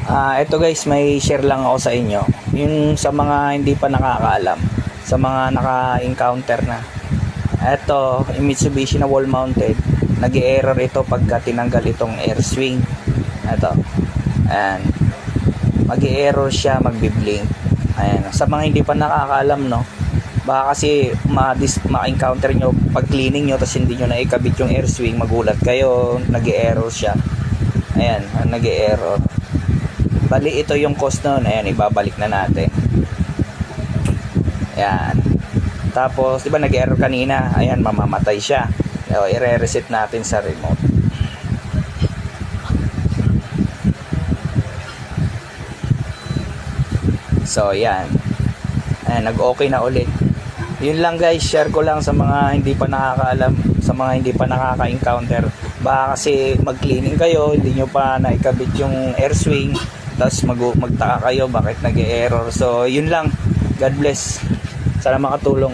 Ito guys, may share lang ako sa inyo. Yung sa mga hindi pa nakakaalam, sa mga naka-encounter na. Ito, yung Mitsubishi na wall mounted, nag-error ito pagka tinanggal itong air swing. Ito. Ayan. Mag-error siya, magbi-blink. Ayan. Sa mga hindi pa nakakaalam, no, baka kasi ma-encounter nyo pag cleaning nyo tapos hindi nyo naikabit yung air swing, magulat kayo, nag-error siya. Ayan, nag-error. Bali, ito yung cause nun. Ayan, ibabalik na natin. Ayan. Tapos, di ba nag-error kanina? Ayan, mamamatay siya. So, i-reset natin sa remote. So, ayan. Ayan, nag-okay na ulit. Yun lang guys, share ko lang sa mga hindi pa nakakaalam, sa mga hindi pa nakaka-encounter. Baka kasi mag-cleaning kayo, hindi nyo pa naikabit yung air swing, tapos magtaka kayo bakit nag-error. So, yun lang. God bless. Sana makatulong.